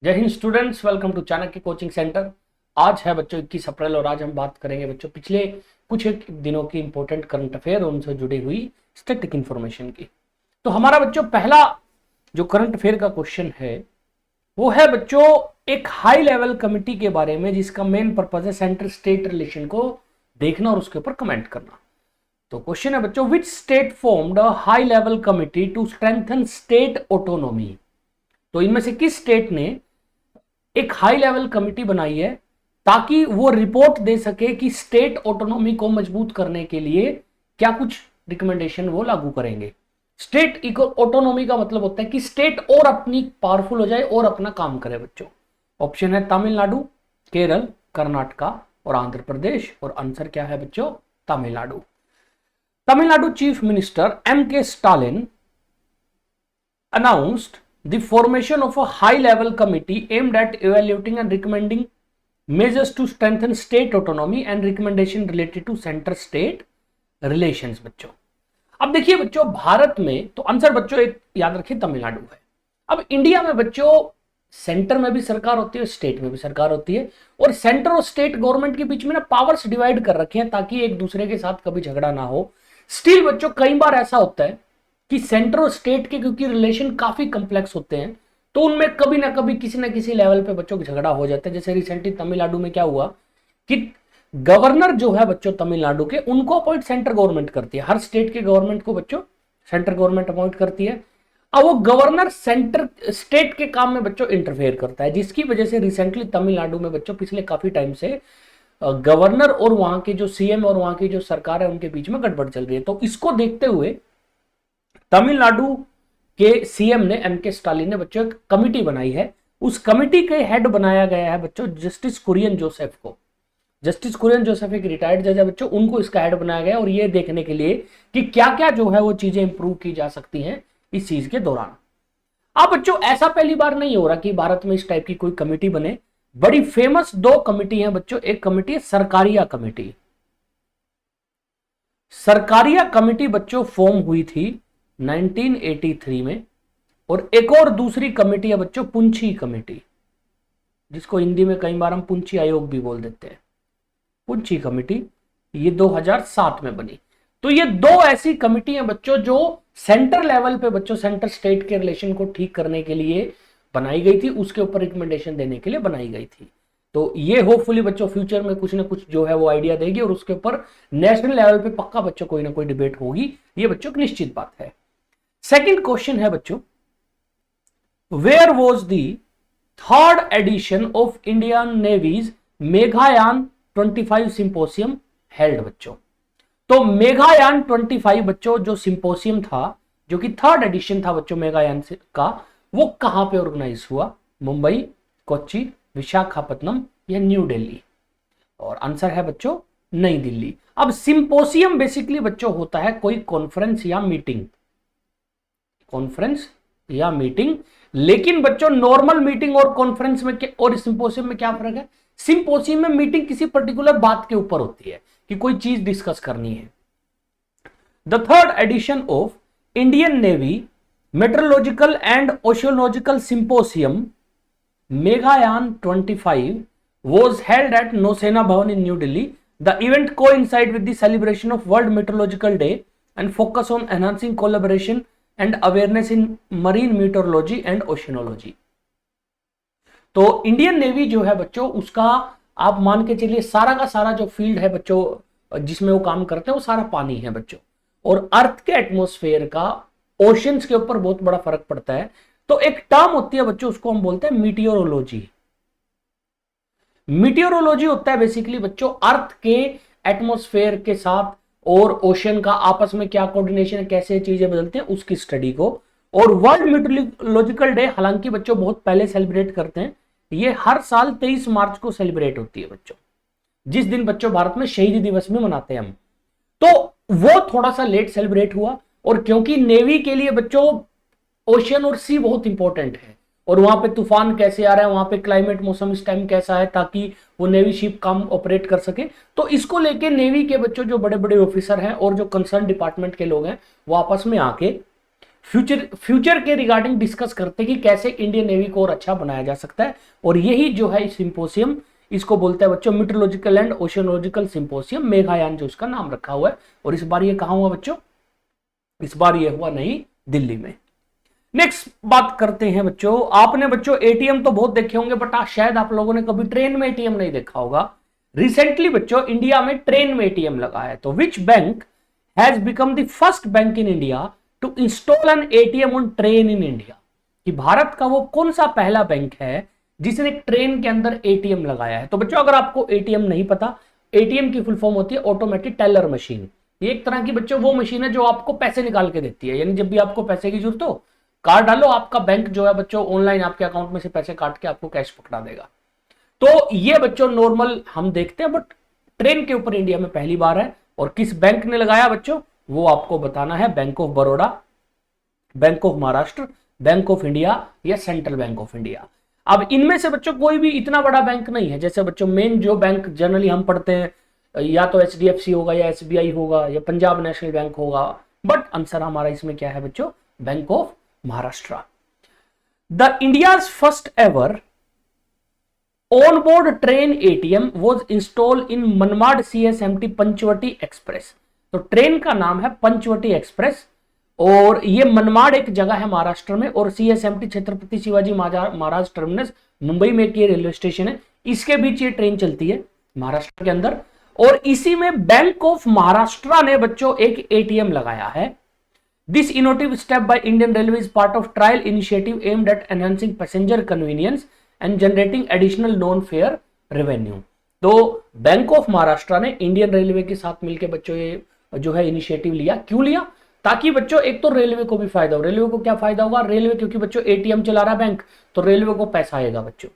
जय Hind students, welcome to Chanakya coaching centre. आज है बच्चों 21 अप्रैल और आज हम बात करेंगे बच्चों पिछले कुछ एक दिनों की इंपॉर्टेंट करंट अफेयर और उनसे जुड़ी हुई स्टैटिक इंफॉर्मेशन की। तो हमारा बच्चों पहला जो करंट अफेयर का क्वेश्चन है वो है बच्चों एक हाई लेवल कमिटी के बारे में जिसका मेन पर्पज है सेंटर स्टेट रिलेशन को देखना और उसके ऊपर कमेंट करना। तो क्वेश्चन है बच्चों, which state formed a high level committee to strengthen state autonomy. तो इनमें से किस स्टेट ने एक हाई लेवल कमिटी बनाई है ताकि वो रिपोर्ट दे सके कि स्टेट ऑटोनॉमी को मजबूत करने के लिए क्या कुछ रिकमेंडेशन वो लागू करेंगे। स्टेट ऑटोनॉमी का मतलब होता है कि स्टेट और अपनी पावरफुल हो जाए और अपना काम करे बच्चों। ऑप्शन है तमिलनाडु, केरल, कर्नाटका और आंध्र प्रदेश। और आंसर क्या है बच्चों? Tamil Nadu. Tamil Nadu chief minister M.K. Stalin announced the formation of a high-level committee aimed at evaluating and recommending measures to strengthen state autonomy and recommendation related to center-state relations। बच्चों अब देखिए बच्चों, भारत में तो आंसर बच्चों एक याद रखिए तमिलनाडु है। अब इंडिया में बच्चों सेंटर में भी सरकार होती है, स्टेट में भी सरकार होती है और सेंटर और स्टेट गवर्नमेंट के बीच में ना पावर्स डिवाइड कर रखे हैं ताकि एक दूसरे के साथ कभी झगड़ा ना हो। स्टिल बच्चों कई बार ऐसा होता है कि सेंटर और स्टेट के क्योंकि रिलेशन काफी कॉम्प्लेक्स होते हैं तो उनमें कभी ना कभी किसी ना किसी लेवल पे बच्चों झगड़ा हो जाता है। जैसे रिसेंटली तमिलनाडु में क्या हुआ कि गवर्नर जो है बच्चों तमिलनाडु के, उनको अपॉइंट सेंटर गवर्नमेंट करती है। हर स्टेट के गवर्नमेंट को बच्चों सेंटर गवर्नमेंट अपॉइंट करती है। अब वो गवर्नर सेंटर स्टेट के काम में बच्चों इंटरफेयर करता है, जिसकी वजह से रिसेंटली तमिलनाडु में बच्चों पिछले काफी टाइम से गवर्नर और वहां के जो सीएम और वहां की जो सरकार है उनके बीच में गड़बड़ चल रही है। तो इसको देखते हुए तमिलनाडु के सीएम ने M.K. स्टालिन ने बच्चों एक कमिटी बनाई है। उस कमिटी के हेड बनाया गया है बच्चों जस्टिस कुरियन जोसेफ को। जस्टिस कुरियन जोसेफ एक रिटायर्ड जज है बच्चों, उनको इसका हेड बनाया गया और ये देखने के लिए कि क्या क्या जो है वो चीजें इंप्रूव की जा सकती हैं इस चीज के दौरान। अब बच्चों ऐसा पहली बार नहीं हो रहा कि भारत में इस टाइप की कोई कमिटी बने। बड़ी फेमस दो कमिटी है बच्चों। एक कमिटी है सरकारिया कमिटी। सरकारिया कमिटी बच्चों फॉर्म हुई थी 1983 में। और एक और दूसरी कमेटी है बच्चों पुंछी कमेटी, जिसको हिंदी में कई बार हम पुंछी आयोग भी बोल देते हैं। पुंछी कमेटी ये 2007 में बनी। तो ये दो ऐसी कमेटी हैं बच्चों जो सेंटर लेवल पे बच्चों सेंटर स्टेट के रिलेशन को ठीक करने के लिए बनाई गई थी, उसके ऊपर रिकमेंडेशन देने के लिए बनाई गई थी। तो ये होपफुली बच्चों फ्यूचर में कुछ ना कुछ जो है वो आइडिया देगी और उसके ऊपर नेशनल लेवल पे पक्का बच्चों कोई ना कोई डिबेट होगी। ये बच्चों की निश्चित बात है। सेकंड क्वेश्चन है बच्चों, where was the third edition of Indian navy's मेघायान 25 सिंपोसियम हेल्ड बच्चों। तो मेघायान 25 बच्चों जो सिंपोसियम था, जो कि थर्ड एडिशन था बच्चों मेघायान का, वो कहां पे ऑर्गेनाइज हुआ? मुंबई, कोच्चि, विशाखापट्टनम या न्यू दिल्ली? और आंसर है बच्चों नई दिल्ली। अब सिंपोसियम बेसिकली बच्चों होता है कोई कॉन्फ्रेंस या मीटिंग, कॉन्फ्रेंस या मीटिंग। लेकिन बच्चों नॉर्मल मीटिंग और कॉन्फ्रेंस में और सिंपोसियम में क्या फर्क है? सिंपोसियम में मीटिंग किसी पर्टिकुलर बात के ऊपर होती है कि कोई चीज डिस्कस करनी है। The third edition of Indian navy metrological and oceanological symposium मेघायान 25 was held at Nausena Bhavan in New Delhi. The event coincided with the celebration of World Meteorological Day and focus on enhancing collaboration and awareness in marine meteorology and oceanology। तो Indian navy जो है बच्चों उसका आप मान के चलिए सारा का सारा जो फील्ड है बच्चों जिसमें वो काम करते हैं वो सारा पानी है बच्चों। और अर्थ के एटमॉस्फेयर का ओशंस के ऊपर बहुत बड़ा फर्क पड़ता है। तो एक टर्म होती है बच्चों, उसको हम बोलते हैं मीटियोरोलॉजी। मीटियोरोलॉजी होता है बेसिकली बच्चों अर्थ के एटमॉस्फेयर के साथ और ओशन का आपस में क्या कोऑर्डिनेशन है, कैसे चीजें बदलते हैं, उसकी स्टडी को। और वर्ल्ड मीटरोलॉजिकल डे हालांकि बच्चों बहुत पहले सेलिब्रेट करते हैं, ये हर साल 23 मार्च को सेलिब्रेट होती है बच्चों, जिस दिन बच्चों भारत में शहीद दिवस में मनाते हैं हम। तो वो थोड़ा सा लेट सेलिब्रेट हुआ और क्योंकि नेवी के लिए बच्चों ओशन और सी बहुत इंपॉर्टेंट है और वहां पे तूफान कैसे आ रहा है, वहां पे क्लाइमेट मौसम इस टाइम कैसा है, ताकि वो नेवी शिप काम ऑपरेट कर सके। तो इसको लेके नेवी के बच्चों जो बड़े बड़े ऑफिसर हैं और जो कंसर्न डिपार्टमेंट के लोग हैं वो आपस में आके फ्यूचर के रिगार्डिंग डिस्कस करते हैं कि कैसे इंडियन नेवी को और अच्छा बनाया जा सकता है। और यही जो है सिंपोसियम, इसको बोलते हैं बच्चों मीटरोलॉजिकल एंड ओशियोलॉजिकल सिंपोसियम, मेघायान जो इसका नाम रखा हुआ है। और इस बार ये कहां हुआ बच्चों? इस बार ये हुआ नई दिल्ली में। नेक्स्ट बात करते हैं बच्चों, आपने बच्चों एटीएम तो बहुत देखे होंगे, बट शायद आप लोगों ने कभी ट्रेन में एटीएम नहीं देखा होगा। रिसेंटली बच्चों इंडिया में ट्रेन में एटीएम लगा है। तो which bank has become the first bank in India to install an ATM on train in India? कि भारत का वो कौन सा पहला बैंक है जिसने ट्रेन के अंदर एटीएम लगाया है? तो बच्चों अगर आपको एटीएम नहीं पता, एटीएम की फुल फॉर्म होती है ऑटोमेटिक टेलर मशीन। ये एक तरह की बच्चों वो मशीन है जो आपको पैसे निकाल के देती है। यानी जब भी आपको पैसे की जरूरत हो, कार्ड डालो, आपका बैंक जो है बच्चों ऑनलाइन आपके अकाउंट में से पैसे काट के आपको कैश पकड़ा देगा। तो ये बच्चों नॉर्मल हम देखते हैं, बट ट्रेन के ऊपर इंडिया में पहली बार है। और किस बैंक ने लगाया बच्चों, वो आपको बताना है। Bank of Baroda, bank of Maharashtra, bank of India या सेंट्रल बैंक ऑफ इंडिया। अब इनमें से बच्चों कोई भी इतना बड़ा बैंक नहीं है। जैसे बच्चों मेन जो बैंक जनरली हम पढ़ते हैं, या तो एचडीएफसी होगा या एसबीआई होगा या पंजाब नेशनल बैंक होगा, बट आंसर हमारा इसमें क्या है बच्चों? Bank of Maharashtra. The India's first ever on board train ATM was installed in Manmad CSMT Panchavati Express. तो ट्रेन का नाम है पंचवटी एक्सप्रेस, और ये मनमाड एक जगह है महाराष्ट्र में, और सीएसएमटी छत्रपति शिवाजी महाराज टर्मिनस मुंबई में एक ये रेलवे स्टेशन है, इसके बीच ये ट्रेन चलती है महाराष्ट्र के अंदर। और इसी में बैंक ऑफ महाराष्ट्र ने बच्चों एक एटीएम लगाया है। This innovative step by Indian railway is part of trial initiative aimed at enhancing passenger convenience and generating additional non fair revenue. तो बैंक ऑफ महाराष्ट्र ने इंडियन रेलवे के साथ मिलकर बच्चों ये जो है इनिशिएटिव लिया। क्यों लिया? ताकि बच्चों एक तो रेलवे को भी फायदा हो। रेलवे को क्या फायदा होगा? रेलवे क्योंकि बच्चों एटीएम चला रहा है बैंक, तो रेलवे को पैसा आएगा बच्चों।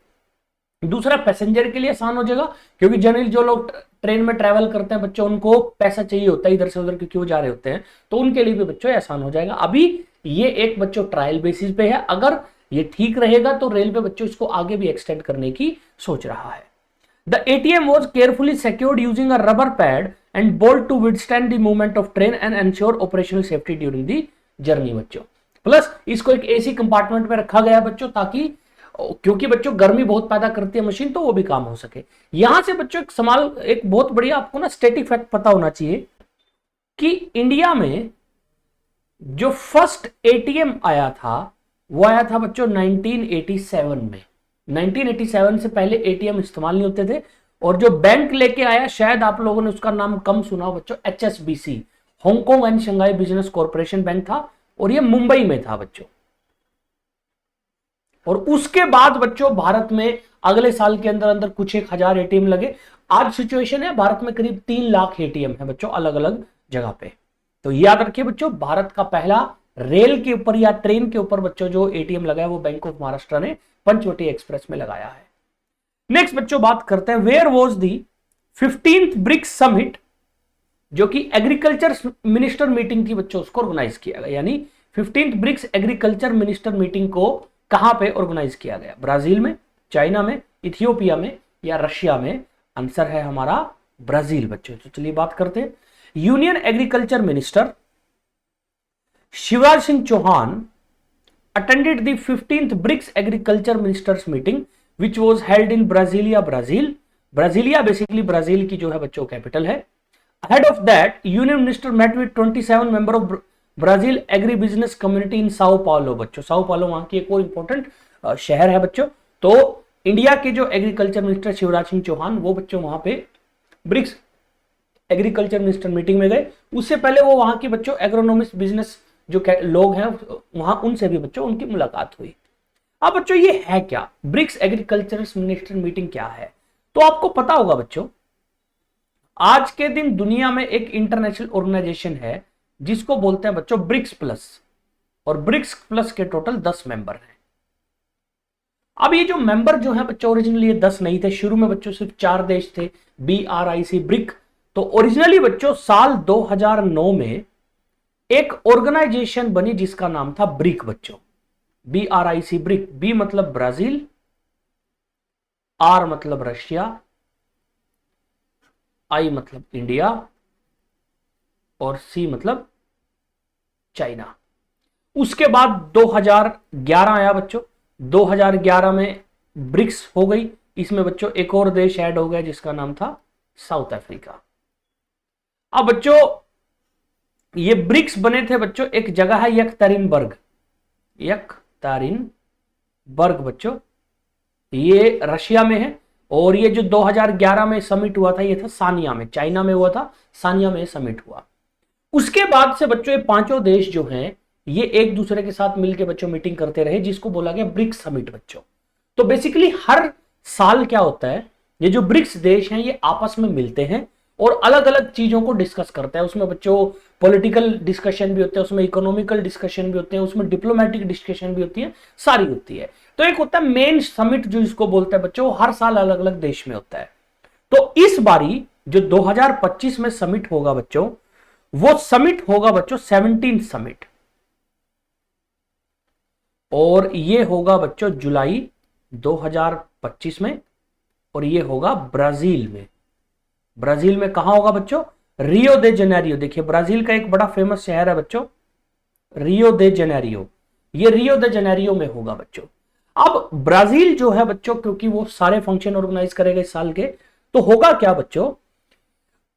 दूसरा, पैसेंजर के लिए आसान हो जाएगा, क्योंकि जनरली जो लोग ट्रेन में ट्रैवल करते हैं बच्चों, उनको पैसा चाहिए होता है इधर से उधर क्योंकि वो जा रहे होते हैं, तो उनके लिए भी बच्चों आसान हो जाएगा। अभी ये एक बच्चों ट्रायल बेसिस पे है, अगर ये ठीक रहेगा तो रेलवे बच्चों इसको आगे भी एक्सटेंड करने की सोच रहा है। The ATM was carefully secured using a rubber pad and bolt to withstand the movement of train and ensure operational safety during the journey बच्चों। प्लस इसको एक एसी कंपार्टमेंट में रखा गया बच्चों, ताकि क्योंकि बच्चों गर्मी बहुत पैदा करती है मशीन, तो वो भी काम हो सके। यहां से बच्चों एक सवाल, एक बहुत बढ़िया आपको ना स्टैटिक फैक्ट पता होना चाहिए कि इंडिया में जो फर्स्ट एटीएम आया था वो आया था बच्चों 1987 में। 1987 से पहले एटीएम इस्तेमाल नहीं होते थे। और जो बैंक लेके आया, शायद आप लोगों ने उसका नाम कम सुना हो बच्चों, HSBC, Hong Kong and Shanghai business corporation bank था, और ये मुंबई में था बच्चों। और उसके बाद बच्चों भारत में अगले साल के अंदर अंदर कुछ 1000 एटीएम लगे। आज सिचुएशन है भारत में करीब 3 लाख एटीएम है बच्चों अलग अलग जगह पे। तो याद रखिए बच्चों, भारत का पहला रेल के ऊपर या ट्रेन के ऊपर बच्चों जो एटीएम लगाया वो बैंक ऑफ महाराष्ट्र ने पंचवटी एक्सप्रेस में लगाया है। नेक्स्ट बच्चों बात करते हैं, where was the 15th BRICS summit, जो कि एग्रीकल्चर मिनिस्टर मीटिंग थी बच्चों, उसको ऑर्गेनाइज किया गया। यानी 15th BRICS agriculture minister meeting को कहां पे ऑर्गेनाइज किया गया? ब्राजील में, चाइना में, इथियोपिया में या रशिया में? आंसर है हमारा ब्राजील बच्चों। तो चलिए बात करते हैं। Union agriculture minister Shivraj Singh Chouhan attended the 15th BRICS Agriculture Ministers Meeting which was held in Brasilia, Brazil. Brasilia basically Brazil की जो है बच्चों कैपिटल है। Ahead of that, Union Minister met with 27 member of Brazil Agri Business Community in Sao Paulo बच्चों। Sao पालो वहां की एक और इंपॉर्टेंट शहर है बच्चों। तो इंडिया के जो एग्रीकल्चर मिनिस्टर शिवराज सिंह चौहान, वो बच्चों वहां पे ब्रिक्स एग्रीकल्चर मिनिस्टर मीटिंग में गए। उससे पहले वो वहां की बच्चों एग्रोनॉमिस्ट बिजनेस जो लोग हैं वहां, उनसे भी बच्चों उनकी मुलाकात हुई। अब बच्चों ये है क्या? ब्रिक्स एग्रीकल्चर मिनिस्टर मीटिंग क्या है? तो आपको पता होगा बच्चों, आज के दिन दुनिया में एक इंटरनेशनल ऑर्गेनाइजेशन है जिसको बोलते हैं बच्चों ब्रिक्स प्लस, और ब्रिक्स प्लस के टोटल 10 मेंबर हैं। अब ये जो मेंबर जो है बच्चों ओरिजिनली ये 10 नहीं थे, शुरू में बच्चों सिर्फ 4 देश थे, BRIC ब्रिक। तो ओरिजिनली बच्चों साल 2009 में एक ऑर्गेनाइजेशन बनी जिसका नाम था ब्रिक बच्चों, BRIC ब्रिक। बी मतलब ब्राजील, R मतलब रशिया, I मतलब इंडिया और C मतलब चाइना। उसके बाद 2011 आया बच्चों, 2011 में ब्रिक्स हो गई। इसमें बच्चों एक और देश ऐड हो गया जिसका नाम था साउथ अफ्रीका। अब बच्चों ये ब्रिक्स बने थे बच्चों, एक जगह है यकतरिनबर्ग, यकतरिनबर्ग बच्चों, ये रशिया में है। और ये जो 2011 में समिट हुआ था ये था सानिया में, चाइना में हुआ था, सानिया में समिट हुआ। उसके बाद से बच्चों ये पांचों देश जो हैं ये एक दूसरे के साथ मिलकर बच्चों मीटिंग करते रहे, जिसको बोला गया ब्रिक्स समिट बच्चों। तो बेसिकली हर साल क्या होता है, ये जो ब्रिक्स देश हैं ये आपस में मिलते हैं और अलग अलग चीजों को डिस्कस करते हैं। उसमें बच्चों पॉलिटिकल डिस्कशन भी होते हैं, उसमें इकोनॉमिकल डिस्कशन भी होते हैं, उसमें डिप्लोमेटिक डिस्कशन भी होती है, सारी होती है। तो एक होता है मेन समिट जो इसको बोलते हैं बच्चों, हर साल अलग अलग देश में होता है। तो इस बारी जो 2025 में समिट होगा बच्चों, वो समिट होगा बच्चों 17 समिट, और ये होगा बच्चों जुलाई 2025 में, और ये होगा ब्राजील में। ब्राजील में कहां होगा बच्चों? रियो दे जेनेरियो। देखिए ब्राजील का एक बड़ा फेमस शहर है बच्चों, रियो दे जेनेरियो, ये रियो दे जेनेरियो में होगा बच्चों। अब ब्राजील जो है बच्चों, क्योंकि वो सारे फंक्शन ऑर्गेनाइज करेगा इस साल के, तो होगा क्या बच्चों,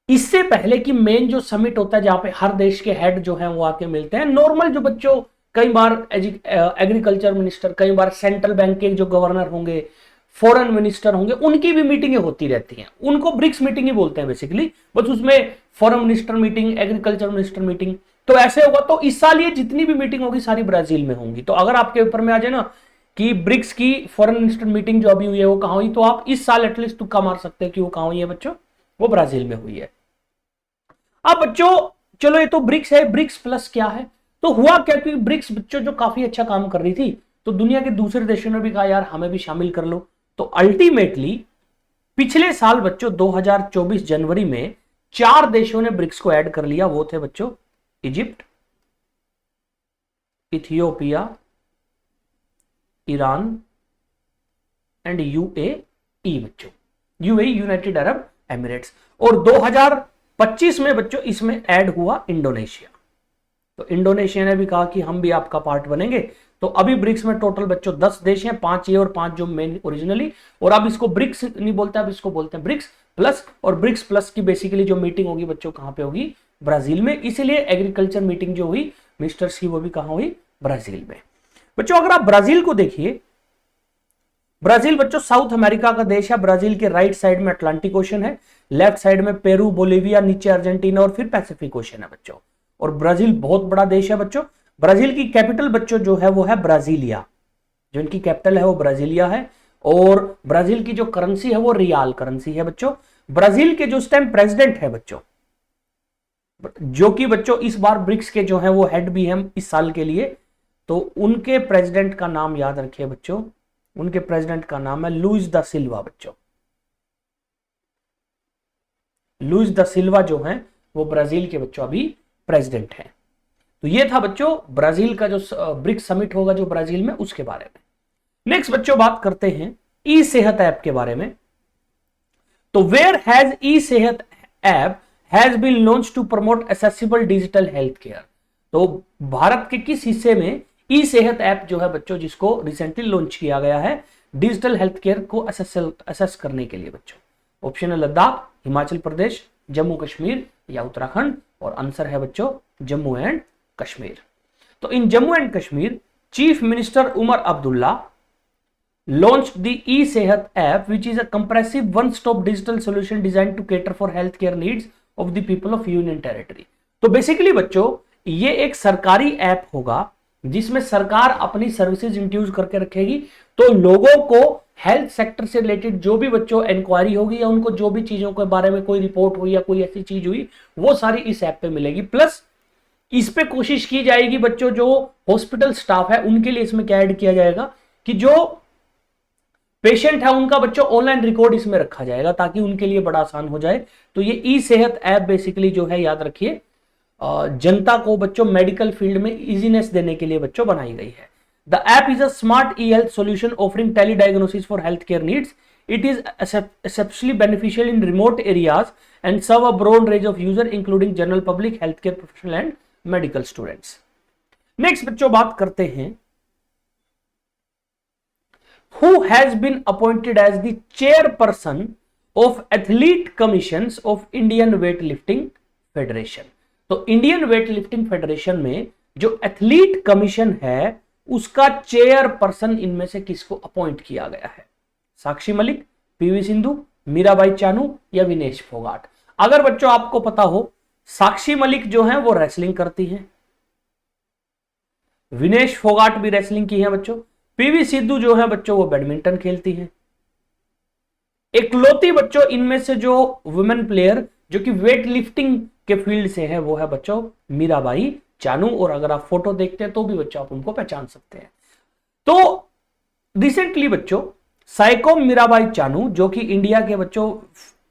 इससे पहले कि मेन जो समिट होता है जहां पे हर देश के हेड जो है वो आके मिलते हैं, नॉर्मल जो बच्चों कई बार एग्रीकल्चर मिनिस्टर, कई बार सेंट्रल बैंक के जो गवर्नर होंगे, फॉरेन मिनिस्टर होंगे, उनकी भी मीटिंगें होती रहती हैं। उनको ब्रिक्स मीटिंग ही बोलते हैं बेसिकली, बस उसमें foreign minister meeting, agriculture minister meeting, तो ऐसे होगा। तो इस साल ये जितनी भी मीटिंग होगी सारी ब्राजील में होंगी। तो अगर आपके ऊपर में आ जाए ना कि ब्रिक्स की फॉरेन मिनिस्टर मीटिंग जो अभी हुई है वो कहां हुई, तो आप इस साल एटलीस्ट तुक्का मार सकते हैं कि वो कहां हुई है बच्चों, वो ब्राजील में हुई है। अब बच्चों चलो ये तो ब्रिक्स है, ब्रिक्स प्लस क्या है? तो हुआ क्या कि ब्रिक्स बच्चों जो काफी अच्छा काम कर रही थी, तो दुनिया के दूसरे देशों ने भी कहा यार हमें भी शामिल कर लो। तो अल्टीमेटली पिछले साल बच्चों 2024 जनवरी में 4 देशों ने ब्रिक्स को ऐड कर लिया। वो थे बच्चों Egypt, Ethiopia, Iran and UAE बच्चों, यूएई यूनाइटेड अरब एमिरेट्स। और 2025 में बच्चों इसमें ऐड हुआ इंडोनेशिया। तो इंडोनेशिया ने भी कहा कि हम भी आपका पार्ट बनेंगे। तो अभी ब्रिक्स में टोटल बच्चों 10 देश हैं, 5 ये और 5 जो मेन ओरिजिनली, और अब इसको ब्रिक्स नहीं बोलते, अब इसको बोलते हैं ब्रिक्स प्लस। और ब्रिक्स प्लस की बेसिकली जो मीटिंग होगी बच्चों कहां पे होगी? ब्राजील में। इसीलिए एग्रीकल्चर मीटिंग जो हुई मिनिस्टर्स की वो भी कहां हुई? ब्राजील में। बच्चों अगर आप ब्राजील को देखिए, ब्राजील बच्चों साउथ अमेरिका का देश है। ब्राजील के राइट साइड में अटलांटिक ओशन है, लेफ्ट साइड में पेरू, बोलिविया, नीचे अर्जेंटीना और फिर पैसिफिक ओशन है बच्चों। और ब्राजील बहुत बड़ा देश है बच्चों। ब्राजील की कैपिटल बच्चों जो है वो है ब्राजीलिया, जो इनकी कैपिटल है वो ब्राजीलिया है। और ब्राजील की जो करेंसी है वो रियाल करेंसी है बच्चों। ब्राजील के जो इस टाइम प्रेसिडेंट है बच्चों, जो कि बच्चों इस बार ब्रिक्स के जो है वो हेड भी हैं इस साल के लिए, तो उनके प्रेसिडेंट का नाम याद रखिए बच्चों, उनके प्रेसिडेंट का नाम है लुइस दा सिल्वा बच्चों। लुइस दा सिल्वा जो है वो ब्राजील के बच्चों अभी प्रेसिडेंट हैं। तो ये था बच्चों ब्राजील का जो ब्रिक्स समिट होगा जो ब्राजील में, उसके बारे में। नेक्स्ट बच्चों बात करते हैं ई सेहत ऐप के बारे में। तो where has e Sehat app has been launch to promote accessible digital health care. तो भारत के किस हिस्से में ई सेहत ऐप जो है बच्चों, जिसको रिसेंटली लॉन्च किया गया है डिजिटल हेल्थ केयर को असेस करने के लिए बच्चों? ऑप्शन है लद्दाख, हिमाचल प्रदेश, जम्मू कश्मीर या उत्तराखंड। और आंसर है बच्चों जम्मू एंड कश्मीर। तो in Jammu and Kashmir chief minister Omar Abdullah launched the e-Sehat app, which is a comprehensive one-stop digital solution designed to cater for healthcare needs of the people of Union Territory। तो बेसिकली बच्चों ये एक सरकारी ऐप होगा जिसमें सरकार अपनी सर्विसेज इंट्रोड्यूस करके रखेगी। तो लोगों को हेल्थ सेक्टर से रिलेटेड जो भी बच्चों इंक्वायरी होगी या उनको जो भी चीजों के बारे में कोई रिपोर्ट हुई या कोई ऐसी चीज हुई, वो सारी इस ऐप पे मिलेगी। प्लस इस पे कोशिश की जाएगी बच्चों जो हॉस्पिटल स्टाफ है उनके लिए इसमें क्या ऐड किया जाएगा कि जो पेशेंट है उनका बच्चों ऑनलाइन रिकॉर्ड इसमें रखा जाएगा ताकि उनके लिए बड़ा आसान हो जाए। तो ये ई सेहत ऐप बेसिकली जो है याद रखिए जनता को बच्चों मेडिकल फील्ड में इजीनेस देने के लिए बच्चों बनाई गई है। The app is a smart e health solution offering tele diagnosis for health care needs. It is exceptionally beneficial in remote areas and serve a broad range of user including general public, health care professional and medical students. Next बच्चों बात करते हैं, who has been appointed as the chairperson of athlete commissions of Indian weightlifting federation। तो Indian weightlifting federation में जो athlete commission है उसका chairperson इनमें से किसको अपॉइंट किया गया है? साक्षी मलिक, पीवी सिंधु, मीराबाई चानू या विनेश फोगाट? अगर बच्चों आपको पता हो, साक्षी मलिक जो है वो रेसलिंग करती हैं, विनेश फोगाट भी रेसलिंग की है बच्चों, पीवी सिंधु जो है बच्चों वो बैडमिंटन खेलती हैं। इकलौती बच्चों इनमें से जो वुमेन प्लेयर जो कि वेट लिफ्टिंग के फील्ड से है वो है बच्चों मीराबाई चानू, और अगर आप फोटो देखते हैं तो भी बच्चों आप उनको पहचान सकते हैं। तो रिसेंटली बच्चों साइकोम मीराबाई चानू जो कि इंडिया के बच्चों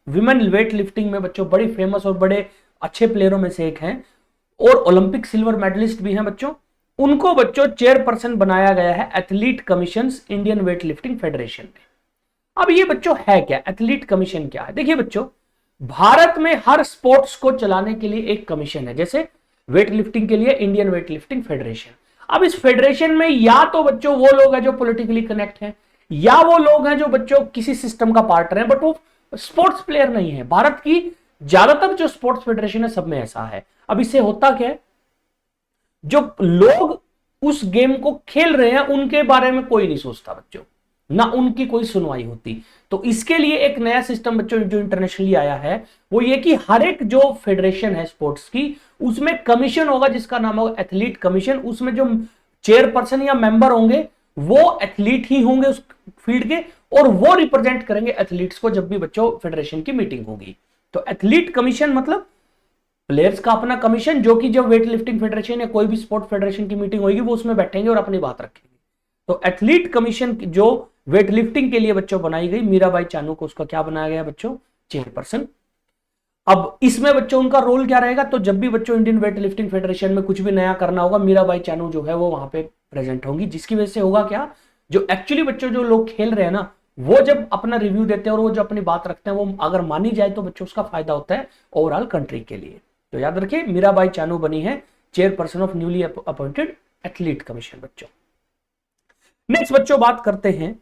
विमेन वेट लिफ्टिंग में बच्चों बड़ी फेमस और बड़े अच्छे प्लेयरों में से एक हैं और ओलंपिक सिल्वर मेडलिस्ट भी हैं बच्चों, उनको बच्चों चेयरपर्सन बनाया गया है athlete commissions Indian weight lifting federation में। अब ये बच्चों है क्या, एथलीट कमीशन क्या है? देखिए बच्चों, भारत में हर स्पोर्ट्स को चलाने के लिए एक कमीशन है, जैसे वेट लिफ्टिंग के लिए इंडियन वेट लिफ्टिंग फेडरेशन। अब इस फेडरेशन में या तो बच्चों वो लोग हैं जो पॉलिटिकली कनेक्ट हैं, या वो लोग हैं जो बच्चों किसी सिस्टम का पार्टनर है बट वो स्पोर्ट्स प्लेयर नहीं है। भारत की ज्यादातर जो स्पोर्ट्स फेडरेशन है सब में ऐसा है। अब इससे होता क्या है, जो लोग उस गेम को खेल रहे हैं उनके बारे में कोई नहीं सोचता बच्चों, ना उनकी कोई सुनवाई होती। तो इसके लिए एक नया सिस्टम बच्चों जो इंटरनेशनली आया है वो ये कि हर एक जो फेडरेशन है स्पोर्ट्स की उसमें कमीशन होगा जिसका नाम होगा एथलीट कमीशन। उसमें जो चेयरपर्सन या मेंबर होंगे वो एथलीट ही होंगे उस फील्ड के, और वो रिप्रेजेंट करेंगे एथलीट्स को जब भी बच्चों फेडरेशन की मीटिंग होगी। तो एथलीट कमीशन मतलब प्लेयर्स का अपना कमीशन, जो कि जब वेट लिफ्टिंग फेडरेशन या कोई भी स्पोर्ट फेडरेशन की मीटिंग होगी वो उसमें बैठेंगे और अपनी बात रखेंगे। तो एथलीट कमीशन जो वेट लिफ्टिंग के लिए बच्चों बनाई गई, मीराबाई चानू को उसका क्या बनाया गया बच्चों? चेयरपर्सन। अब इसमें बच्चों उनका रोल क्या रहेगा? तो जब भी बच्चों इंडियन वेट लिफ्टिंग फेडरेशन में कुछ भी नया करना होगा, मीराबाई चानू जो है वो वहां पे प्रेजेंट होंगी, जिसकी वजह से होगा क्या, जो एक्चुअली बच्चों जो लोग खेल रहे हैं ना वो जब अपना रिव्यू देते हैं और वो जो अपनी बात रखते हैं वो अगर मानी जाए तो बच्चों उसका फायदा होता है ओवरऑल कंट्री के लिए। तो याद रखिए मीराबाई चानू बनी है chairperson of newly appointed athlete commission बच्चों। नेक्स्ट बच्चों बात करते हैं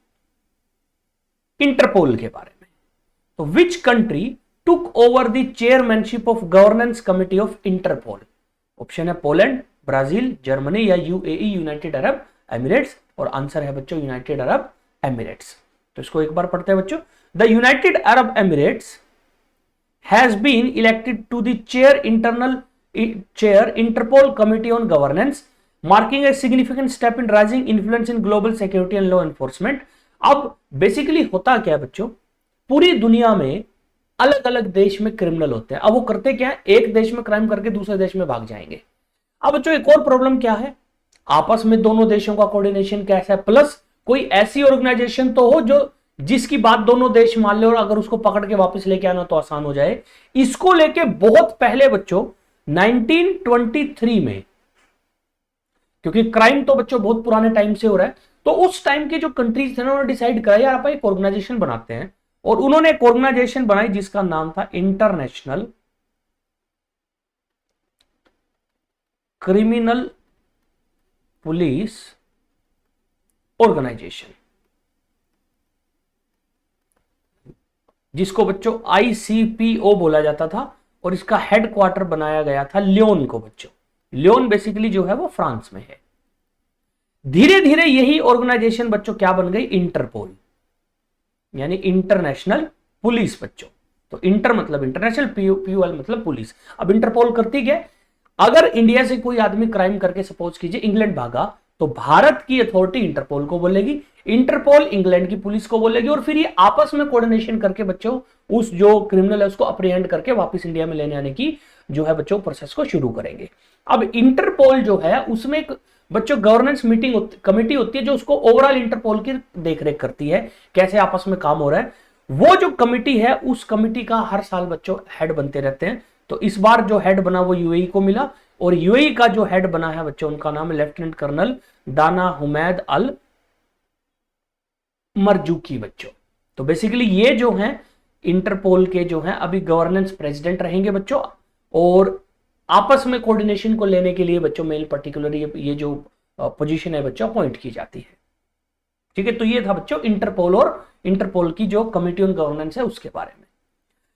इंटरपोल के बारे में। तो which country took over the chairmanship of governance committee of Interpol? Option है पोलैंड, ब्राजील, जर्मनी या यूएई यूनाइटेड अरब एमिरेट्स, और आंसर है बच्चों यूनाइटेड अरब एमिरेट्स। तो इसको एक बार पढ़ते हैं बच्चों। The United Arab Emirates has been elected to the chair Interpol Committee on Governance, marking a significant step in rising influence in global security and law enforcement। अब basically होता क्या है बच्चों, पूरी दुनिया में अलग अलग देश में क्रिमिनल होते हैं। अब वो करते क्या है, एक देश में क्राइम करके दूसरे देश में भाग जाएंगे। अब बच्चों एक और प्रॉब्लम क्या है, आपस में दोनों देशों का कोऑर्डिनेशन कैसा है, प्लस कोई ऐसी ऑर्गेनाइजेशन तो हो जो जिसकी बात दोनों देश मान ले और अगर उसको पकड़ के वापस लेके आना तो आसान हो जाए। इसको लेके बहुत पहले बच्चों 1923 में, क्योंकि क्राइम तो बच्चों बहुत पुराने टाइम से हो रहा है, तो उस टाइम के जो कंट्रीज थे ना उन्होंने डिसाइड करा यार आप एक ऑर्गेनाइजेशन बनाते हैं, और उन्होंने एक ऑर्गेनाइजेशन बनाई जिसका नाम था इंटरनेशनल क्रिमिनल पुलिस ऑर्गेनाइजेशन, जिसको बच्चों ICPO बोला जाता था, और इसका हेडक्वार्टर बनाया गया था लियोन को बच्चों। लियोन बेसिकली जो है वो फ्रांस में है। धीरे धीरे यही ऑर्गेनाइजेशन बच्चों क्या बन गई, इंटरपोल, यानी इंटरनेशनल पुलिस बच्चों। तो इंटर मतलब इंटरनेशनल, PUL मतलब पुलिस। अब इंटरपोल करती क्या, अगर इंडिया से कोई आदमी क्राइम करके सपोज कीजिए इंग्लैंड भागा, तो भारत की अथॉरिटी इंटरपोल को बोलेगी, इंटरपोल इंग्लैंड की पुलिस को बोलेगी, और फिर ये आपस में कोऑर्डिनेशन करके बच्चों उस जो क्रिमिनल है उसको अप्रीहेंड करके वापस इंडिया में लेने आने की जो है बच्चों प्रोसेस को शुरू करेंगे। अब इंटरपोल जो है उसमें एक बच्चों गवर्नेंस मीटिंग कमेटी होती है जो उसको ओवरऑल इंटरपोल की देखरेख करती है, कैसे आपस में काम हो रहा है। वो जो कमिटी है उस कमिटी का हर साल बच्चों हेड बनते रहते हैं। तो इस बार जो हेड बना वो यूएई को मिला, और यूएई का जो हेड बना है बच्चों उनका नाम है लेफ्टिनेंट कर्नल दाना हुमैद अल मरजुकी बच्चों। तो बेसिकली ये जो हैं इंटरपोल के जो हैं अभी गवर्नेंस प्रेसिडेंट रहेंगे बच्चों, और आपस में कोऑर्डिनेशन को लेने के लिए बच्चों मेल पर्टिकुलर ये जो पोजीशन है बच्चों अपॉइंट की जाती है। ठीक है, तो ये था बच्चों इंटरपोल और इंटरपोल की जो कमिटी ऑन गवर्नेंस है उसके बारे में।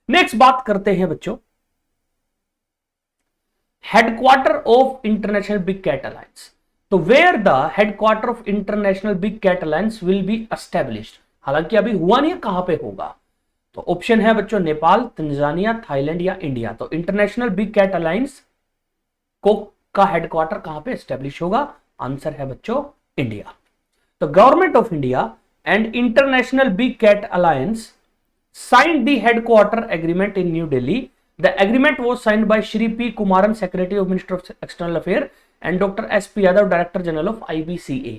नेक्स्ट बात करते हैं बच्चों headquarter of international big cat alliance. तो where the headquarter of international big cat alliance will be established, हालांकि अभी हुआ नहीं है, कहां पे होगा? तो ऑप्शन है बच्चों नेपाल, तंजानिया, थाईलैंड या इंडिया। तो इंटरनेशनल बिग कैट अलायंस को का हेडक्वार्टर कहां पे एस्टेब्लिश होगा? आंसर है बच्चों इंडिया। तो Government of India and International big cat Alliance signed the headquarter agreement in New Delhi. The agreement was signed by Shri P. Kumaran, Secretary of Minister of External Affairs, and Dr. S. P. Yadav, Director General of IBCA.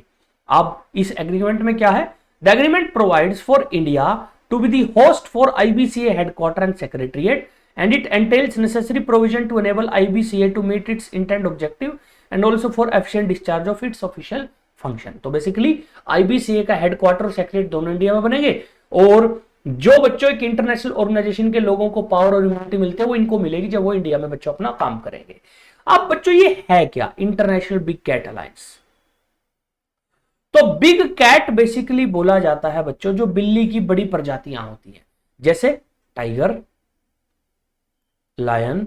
अब इस agreement में क्या है? The agreement provides for India to be the host for IBCA headquarter and secretariat, and it entails necessary provision to enable IBCA to meet its intent objective and also for efficient discharge of its official function. तो basically IBCA का headquarter और secretary दोनों India में बनेंगे, और जो बच्चों एक इंटरनेशनल ऑर्गेनाइजेशन के लोगों को पावर और इम्यूनिटी मिलती है वो इनको मिलेगी जब वो इंडिया में बच्चों अपना काम करेंगे। अब बच्चों ये है क्या इंटरनेशनल बिग कैट अलायंस? तो बिग कैट बेसिकली बोला जाता है बच्चों जो बिल्ली की बड़ी प्रजातियां होती हैं, जैसे टाइगर, लायन,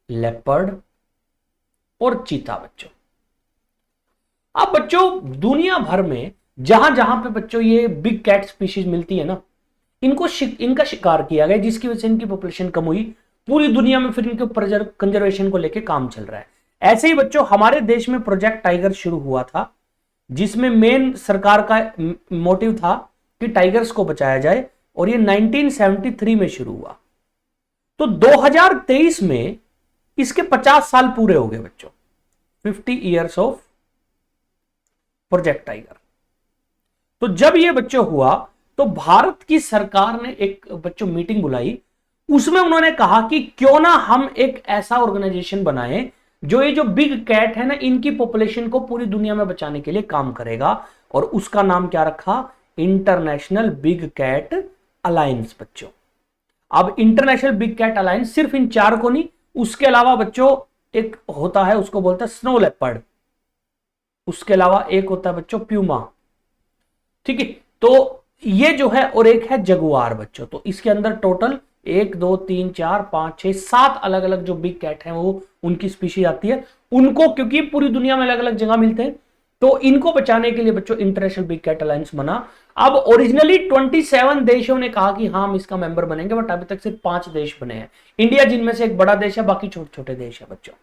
लेपर्ड और चीता बच्चों। अब बच्चों दुनिया भर में जहां जहां पे बच्चों ये बिग कैट स्पीशीज मिलती है ना, इनका शिकार किया गया, जिसकी वजह से इनकी पॉपुलेशन कम हुई पूरी दुनिया में। फिर इनके कंजर्वेशन को लेकर काम चल रहा है। ऐसे ही बच्चों हमारे देश में प्रोजेक्ट टाइगर शुरू हुआ था, जिसमें मेन सरकार का मोटिव था कि टाइगर्स को बचाया जाए, और ये 1973 में शुरू हुआ। तो 2023 में इसके 50 साल पूरे हो गए बच्चों, 50 ईयर्स ऑफ प्रोजेक्ट टाइगर। तो जब ये बच्चों हुआ तो भारत की सरकार ने एक बच्चों मीटिंग बुलाई, उसमें उन्होंने कहा कि क्यों ना हम एक ऐसा ऑर्गेनाइजेशन बनाएं जो ये जो बिग कैट है ना इनकी पॉपुलेशन को पूरी दुनिया में बचाने के लिए काम करेगा, और उसका नाम क्या रखा? इंटरनेशनल बिग कैट अलायंस बच्चों। अब इंटरनेशनल बिग कैट अलायंस सिर्फ इन 4 को नहीं, उसके अलावा बच्चों एक होता है उसको बोलते हैं स्नो लेपर्ड, उसके अलावा एक होता है बच्चों प्यूमा, ठीक है, तो ये जो है, और एक है जगुआर बच्चों। तो इसके अंदर टोटल 1 2 3 4 5 6 7 अलग अलग जो बिग कैट हैं वो उनकी स्पीशीज आती है। उनको क्योंकि पूरी दुनिया में अलग अलग जगह मिलते हैं, तो इनको बचाने के लिए बच्चों इंटरनेशनल बिग कैट अलायंस बना। अब ओरिजिनली 27 देशों ने कहा कि हाँ हम इसका मेंबर बनेंगे, बट अभी तक सिर्फ 5 देश बने हैं, इंडिया जिनमें से एक बड़ा देश है, बाकी छोटे छोटे देश है बच्चों।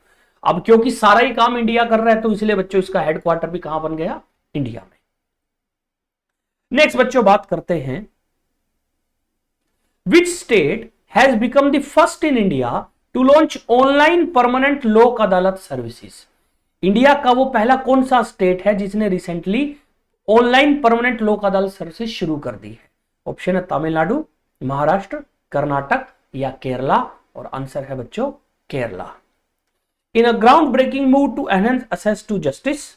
अब क्योंकि सारा ही काम इंडिया कर रहा है तो इसलिए बच्चों इसका हेडक्वार्टर भी कहां बन गया? इंडिया में। नेक्स्ट बच्चों बात करते हैं which state has become the first in India to launch online permanent Lok Adalat services. India का वो पहला कौन सा स्टेट है जिसने recently online permanent Lok Adalat services शुरू कर दी है? ऑप्शन है तमिलनाडु, महाराष्ट्र, कर्नाटक या केरला, और आंसर है बच्चों Kerala. In a ground breaking move to enhance access to justice,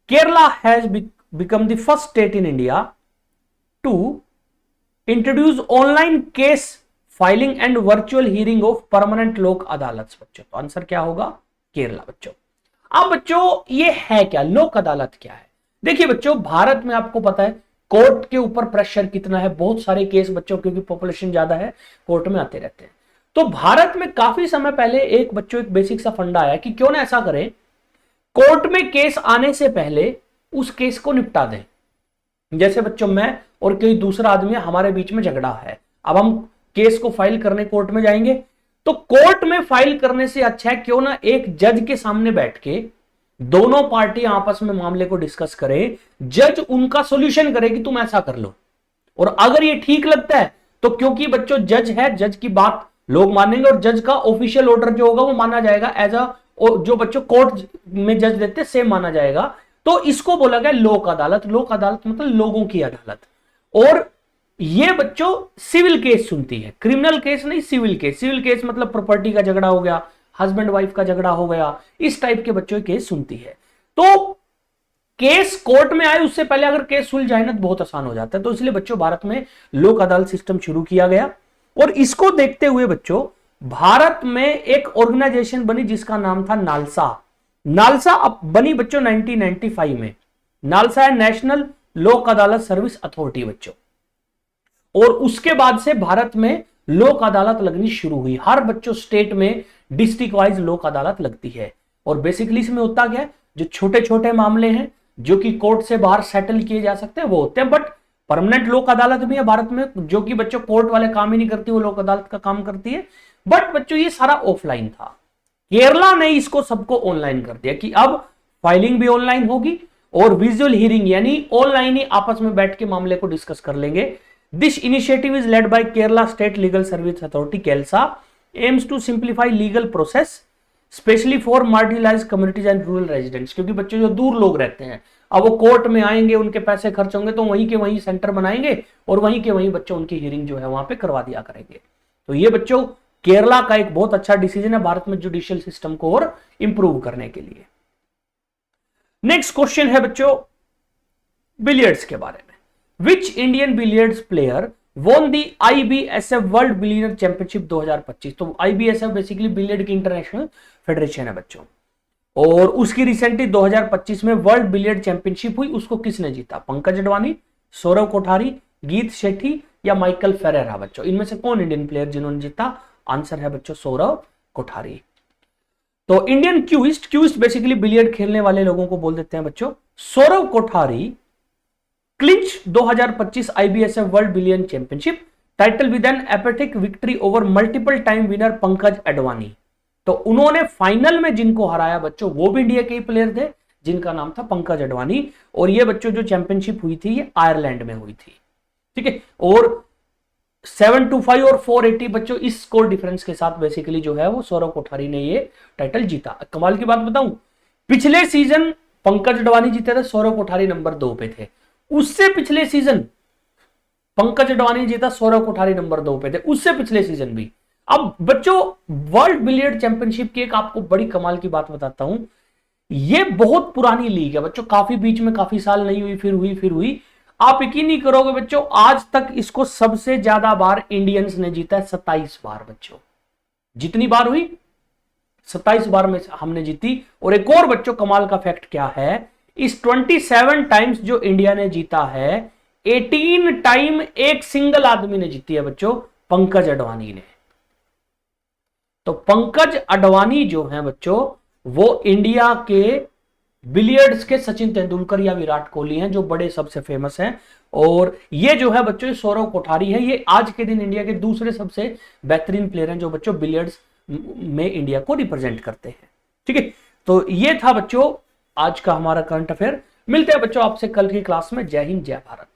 Kerala has become the first state in India to introduce online case filing and virtual hearing of permanent लोक अदालत बच्चों। तो आंसर क्या होगा? केरला बच्चों। अब बच्चों ये है क्या? लोक अदालत क्या है? देखिए बच्चों भारत में आपको पता है कोर्ट के ऊपर प्रेशर कितना है, बहुत सारे केस बच्चों क्योंकि पॉपुलेशन ज्यादा है कोर्ट में आते रहते हैं। तो भारत में काफी समय पहले एक बच्चों एक बेसिक सा फंडा आया कि क्यों ना ऐसा करें, कोर्ट में केस आने से पहले उस केस को निपटा दें। जैसे बच्चों मैं और कोई दूसरा आदमी हमारे बीच में झगड़ा है, अब हम केस को फाइल करने कोर्ट में जाएंगे, तो कोर्ट में फाइल करने से अच्छा है क्यों ना एक जज के सामने बैठ के दोनों पार्टी आपस में मामले को डिस्कस करें, जज उनका सॉल्यूशन करे कि तुम ऐसा कर लो, और अगर ये ठीक लगता है तो क्योंकि बच्चों जज है, जज की बात लोग मानेंगे और जज का ऑफिशियल ऑर्डर जो होगा वो माना जाएगा एज अ जो बच्चों कोर्ट में जज देते सेम माना जाएगा। तो इसको बोला गया लोक अदालत। लोक अदालत मतलब लोगों की अदालत, और ये बच्चों सिविल केस सुनती है, क्रिमिनल केस नहीं, सिविल केस। सिविल केस मतलब प्रॉपर्टी का झगड़ा हो गया, हस्बैंड वाइफ का झगड़ा हो गया, इस टाइप के बच्चों की केस सुनती है। तो केस कोर्ट में आए उससे पहले अगर केस सुलझ जाए ना तो बहुत आसान हो जाता है। तो इसलिए बच्चों भारत में लोक अदालत सिस्टम शुरू किया गया, और इसको देखते हुए बच्चों भारत में एक ऑर्गेनाइजेशन बनी जिसका नाम था नालसा। नालसा अब बनी बच्चों 1995 में। नालसा है नेशनल लोक अदालत सर्विस अथॉरिटी बच्चों। और उसके बाद से भारत में लोक अदालत लगनी शुरू हुई। हर बच्चों स्टेट में डिस्ट्रिक्ट वाइज लोक अदालत लगती है। और बेसिकली इसमें होता क्या है, जो छोटे छोटे मामले हैं जो कि कोर्ट से बाहर सेटल किए जा सकते हैं वो होते हैं। बट परमानेंट लोक अदालत भी है भारत में, जो कि बच्चों कोर्ट वाले काम ही नहीं करती, वो लोक अदालत का काम करती है। बट बच्चों ये सारा ऑफलाइन था। केरला ने इसको सबको ऑनलाइन कर दिया कि अब फाइलिंग भी ऑनलाइन होगी और विजुअल हियरिंग यानी ऑनलाइन ही आपस में बैठ के मामले को डिस्कस कर लेंगे। This initiative is led by Kerala state legal service authority KELSA, aims to simplify legal process specially for marginalised communities and rural residents. क्योंकि बच्चों जो दूर लोग रहते हैं, अब वो कोर्ट में आएंगे, उनके पैसे खर्च होंगे, तो वहीं के वहीं सेंटर बनाएंगे और वहीं के वहीं बच्चों उनकी हियरिंग जो है वहां पे करवा दिया करेंगे। तो ये बच्चों केरला का एक बहुत अच्छा डिसीजन है भारत में जुडिशियल सिस्टम को और इंप्रूव करने के लिए। नेक्स्ट क्वेश्चन है बच्चों बिलियर्ड्स के बारे में। Which Indian billiards player won the IBSF world billiard championship 2025। तो IBSF बेसिकली बिलियर्ड की इंटरनेशनल फेडरेशन है बच्चों, और उसकी रिसेंटली 2025 में वर्ल्ड बिलियर्ड चैंपियनशिप हुई। उसको किसने जीता? पंकज अडवाणी, सौरव कोठारी, गीत शेट्टी या माइकल फेरेरा बच्चों। इनमें से कौन इंडियन प्लेयर जिन्होंने जीता? आंसर है बच्चों सौरव कोठारी। तो इंडियन क्यूइस्ट बेसिकली बिलियर्ड खेलने वाले लोगों को बोल देते हैं बच्चों। Sourav Kothari clinch 2025 IBSF world billiard championship title with an epic victory over multiple time winner Pankaj Advani. तो उन्होंने फाइनल में जिनको हराया बच्चों वो भी इंडिया के ही प्लेयर थे, जिनका नाम था पंकज अडवाणी। और ये बच्चों जो चैंपियनशिप हुई थी ये आयरलैंड में हुई थी, ठीक है। और 725 और 480 बच्चों इस स्कोर डिफरेंस के साथ बेसिकली जो है वो सौरव कोठारी ने ये टाइटल जीता। कमाल की बात बताऊं, पिछले सीजन पंकज अडवाणी जीते थे, सौरव कोठारी नंबर 2 पे थे। उससे पिछले सीजन पंकज अडवाणी जीता, सौरव कोठारी नंबर 2 पे थे, उससे पिछले सीजन भी। अब बच्चों वर्ल्ड बिलियर्ड चैंपियनशिप की एक आपको बड़ी कमाल की बात बताता हूं। ये बहुत पुरानी लीग है बच्चों, काफी बीच में काफी साल नहीं हुई, फिर हुई। आप यकीन नहीं करोगे बच्चों, आज तक इसको सबसे ज्यादा बार इंडियंस ने जीता है, 27 बार बच्चों। जितनी बार हुई 27 बार में हमने जीती। और एक और बच्चों कमाल का फैक्ट क्या है, इस 27 टाइम्स जो इंडिया ने जीता है, 18 टाइम एक सिंगल आदमी ने जीती है बच्चों, पंकज अडवाणी ने। तो पंकज अडवाणी जो है बच्चों वो इंडिया के बिलियर्ड्स के सचिन तेंदुलकर या विराट कोहली हैं, जो बड़े सबसे फेमस हैं। और ये जो है बच्चों सौरव कोठारी है, ये आज के दिन इंडिया के दूसरे सबसे बेहतरीन प्लेयर हैं जो बच्चों बिलियर्ड्स में इंडिया को रिप्रेजेंट करते हैं, ठीक है। तो ये था बच्चों आज का हमारा करंट अफेयर। मिलते हैं बच्चों आपसे कल की क्लास में। जय हिंद, जय भारत।